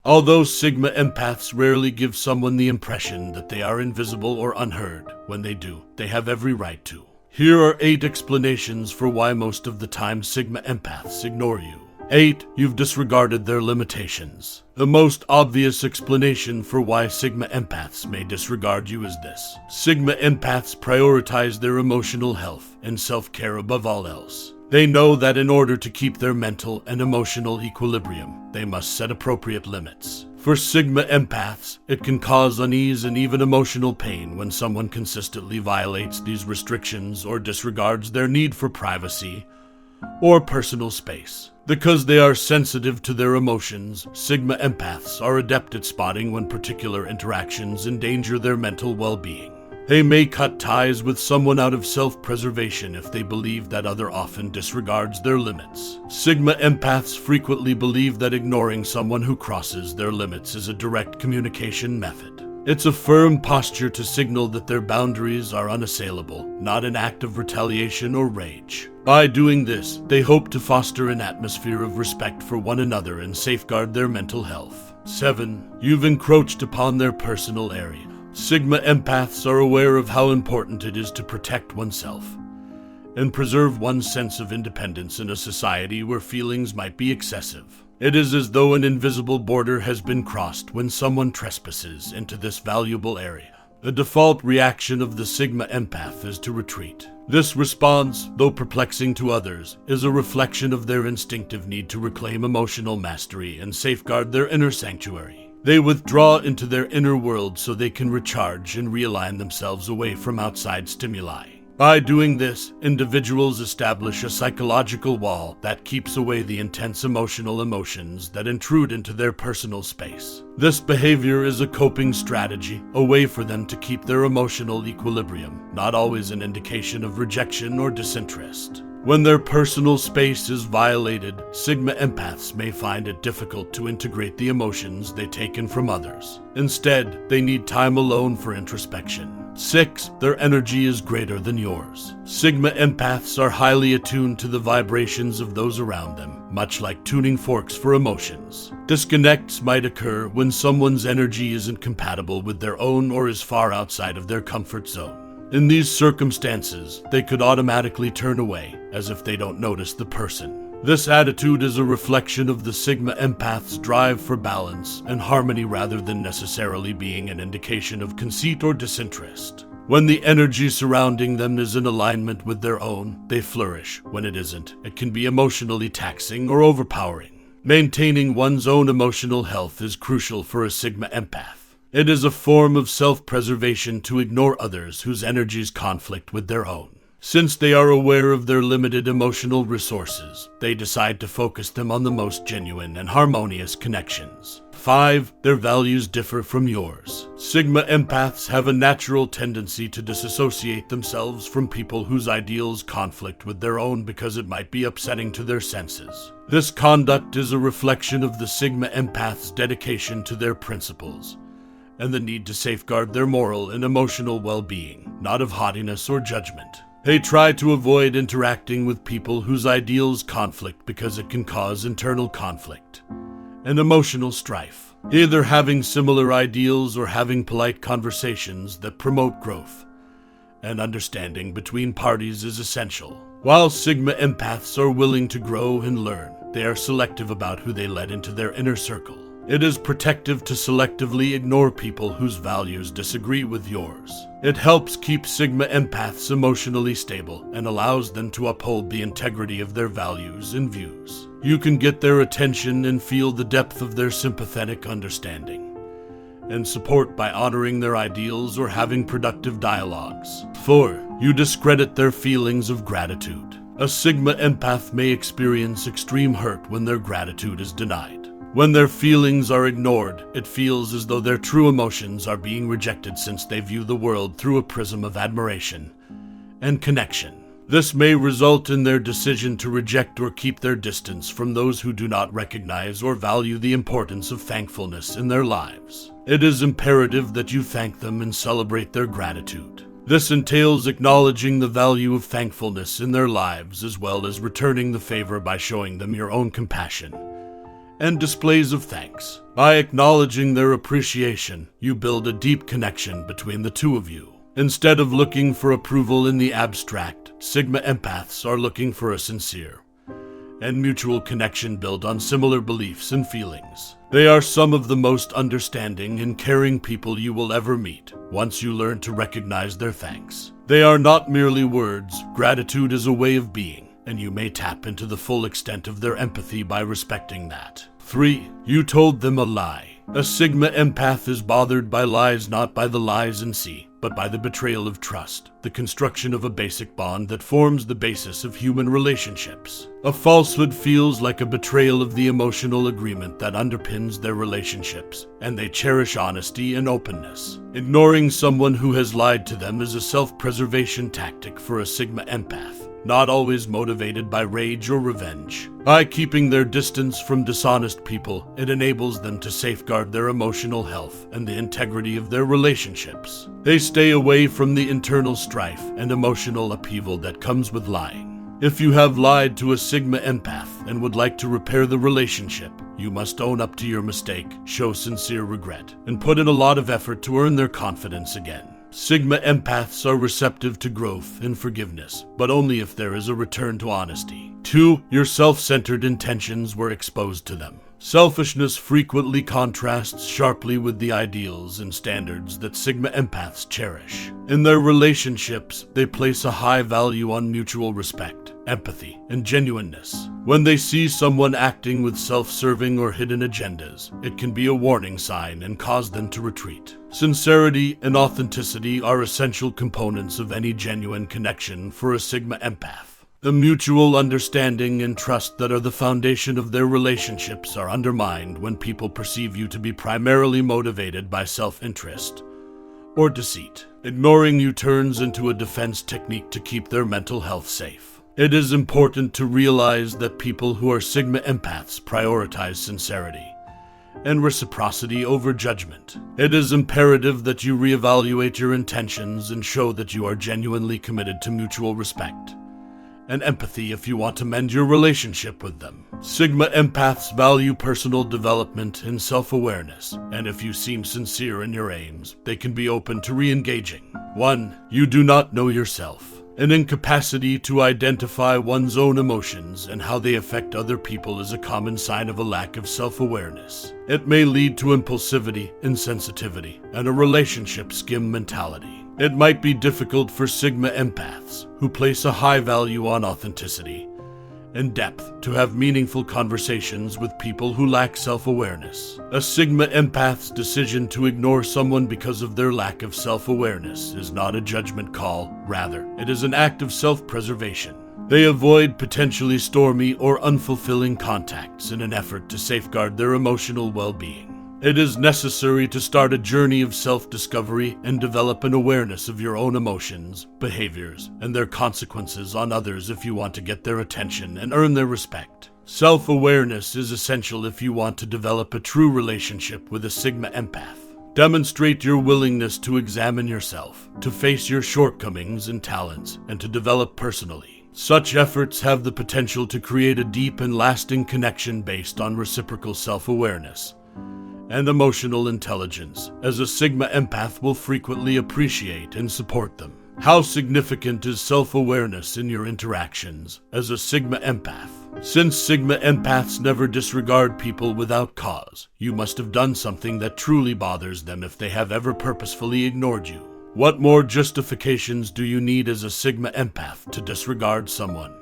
Although Sigma empaths rarely give someone the impression that they are invisible or unheard, when they do, they have every right to. Here are 8 explanations for why most of the time Sigma empaths ignore you. 8. You've disregarded their limitations. The most obvious explanation for why Sigma empaths may disregard you is this. Sigma empaths prioritize their emotional health and self-care above all else. They know that in order to keep their mental and emotional equilibrium, they must set appropriate limits. For Sigma empaths, it can cause unease and even emotional pain when someone consistently violates these restrictions or disregards their need for privacy or personal space. Because they are sensitive to their emotions, Sigma empaths are adept at spotting when particular interactions endanger their mental well-being. They may cut ties with someone out of self-preservation if they believe that other often disregards their limits. Sigma empaths frequently believe that ignoring someone who crosses their limits is a direct communication method. It's a firm posture to signal that their boundaries are unassailable, not an act of retaliation or rage. By doing this, they hope to foster an atmosphere of respect for one another and safeguard their mental health. 7. You've encroached upon their personal area. Sigma empaths are aware of how important it is to protect oneself and preserve one's sense of independence in a society where feelings might be excessive. It is as though an invisible border has been crossed when someone trespasses into this valuable area. The default reaction of the Sigma empath is to retreat. This response, though perplexing to others, is a reflection of their instinctive need to reclaim emotional mastery and safeguard their inner sanctuary. They withdraw into their inner world so they can recharge and realign themselves away from outside stimuli. By doing this, individuals establish a psychological wall that keeps away the intense emotions that intrude into their personal space. This behavior is a coping strategy, a way for them to keep their emotional equilibrium, not always an indication of rejection or disinterest. When their personal space is violated, Sigma empaths may find it difficult to integrate the emotions they take in from others. Instead, they need time alone for introspection. 6. Their energy is greater than yours. Sigma empaths are highly attuned to the vibrations of those around them, much like tuning forks for emotions. Disconnects might occur when someone's energy isn't compatible with their own or is far outside of their comfort zone. In these circumstances, they could automatically turn away, as if they don't notice the person. This attitude is a reflection of the Sigma empath's drive for balance and harmony rather than necessarily being an indication of conceit or disinterest. When the energy surrounding them is in alignment with their own, they flourish. When it isn't, it can be emotionally taxing or overpowering. Maintaining one's own emotional health is crucial for a Sigma empath. It is a form of self-preservation to ignore others whose energies conflict with their own. Since they are aware of their limited emotional resources, they decide to focus them on the most genuine and harmonious connections. 5. Their values differ from yours. Sigma empaths have a natural tendency to disassociate themselves from people whose ideals conflict with their own because it might be upsetting to their senses. This conduct is a reflection of the Sigma empath's dedication to their principles and the need to safeguard their moral and emotional well-being, not of haughtiness or judgment. They try to avoid interacting with people whose ideals conflict because it can cause internal conflict and emotional strife. Either having similar ideals or having polite conversations that promote growth and understanding between parties is essential. While Sigma empaths are willing to grow and learn, they are selective about who they let into their inner circle. It is protective to selectively ignore people whose values disagree with yours. It helps keep Sigma empaths emotionally stable and allows them to uphold the integrity of their values and views. You can get their attention and feel the depth of their sympathetic understanding and support by honoring their ideals or having productive dialogues. 4. You discredit their feelings of gratitude. A Sigma empath may experience extreme hurt when their gratitude is denied. When their feelings are ignored, it feels as though their true emotions are being rejected since they view the world through a prism of admiration and connection. This may result in their decision to reject or keep their distance from those who do not recognize or value the importance of thankfulness in their lives. It is imperative that you thank them and celebrate their gratitude. This entails acknowledging the value of thankfulness in their lives as well as returning the favor by showing them your own compassion and displays of thanks. By acknowledging their appreciation, you build a deep connection between the two of you. Instead of looking for approval in the abstract, Sigma empaths are looking for a sincere and mutual connection built on similar beliefs and feelings. They are some of the most understanding and caring people you will ever meet once you learn to recognize their thanks. They are not merely words. Gratitude is a way of being, and you may tap into the full extent of their empathy by respecting that. 3. You told them a lie. A Sigma empath is bothered by lies, not by the lies in C, but by the betrayal of trust, the construction of a basic bond that forms the basis of human relationships. A falsehood feels like a betrayal of the emotional agreement that underpins their relationships, and they cherish honesty and openness. Ignoring someone who has lied to them is a self-preservation tactic for a Sigma empath, not always motivated by rage or revenge. By keeping their distance from dishonest people, it enables them to safeguard their emotional health and the integrity of their relationships. They stay away from the internal strife and emotional upheaval that comes with lying. If you have lied to a Sigma empath and would like to repair the relationship, you must own up to your mistake, show sincere regret, and put in a lot of effort to earn their confidence again. Sigma empaths are receptive to growth and forgiveness, but only if there is a return to honesty. 2. Your self-centered intentions were exposed to them. Selfishness frequently contrasts sharply with the ideals and standards that Sigma empaths cherish. In their relationships, they place a high value on mutual respect, empathy, and genuineness. When they see someone acting with self-serving or hidden agendas, it can be a warning sign and cause them to retreat. Sincerity and authenticity are essential components of any genuine connection for a Sigma empath. The mutual understanding and trust that are the foundation of their relationships are undermined when people perceive you to be primarily motivated by self-interest or deceit. Ignoring you turns into a defense technique to keep their mental health safe. It is important to realize that people who are Sigma empaths prioritize sincerity and reciprocity over judgment. It is imperative that you reevaluate your intentions and show that you are genuinely committed to mutual respect and empathy if you want to mend your relationship with them. Sigma empaths value personal development and self-awareness, and if you seem sincere in your aims, they can be open to re-engaging. 1. You do not know yourself. An incapacity to identify one's own emotions and how they affect other people is a common sign of a lack of self-awareness. It may lead to impulsivity, insensitivity, and a relationship skim mentality. It might be difficult for Sigma empaths, who place a high value on authenticity and depth, to have meaningful conversations with people who lack self-awareness. A Sigma empath's decision to ignore someone because of their lack of self-awareness is not a judgment call, rather, it is an act of self-preservation. They avoid potentially stormy or unfulfilling contacts in an effort to safeguard their emotional well-being. It is necessary to start a journey of self-discovery and develop an awareness of your own emotions, behaviors, and their consequences on others if you want to get their attention and earn their respect. Self-awareness is essential if you want to develop a true relationship with a Sigma empath. Demonstrate your willingness to examine yourself, to face your shortcomings and talents, and to develop personally. Such efforts have the potential to create a deep and lasting connection based on reciprocal self-awareness and emotional intelligence, as a Sigma empath will frequently appreciate and support them. How significant is self-awareness in your interactions as a Sigma empath? Since Sigma empaths never disregard people without cause, you must have done something that truly bothers them if they have ever purposefully ignored you. What more justifications do you need as a Sigma empath to disregard someone?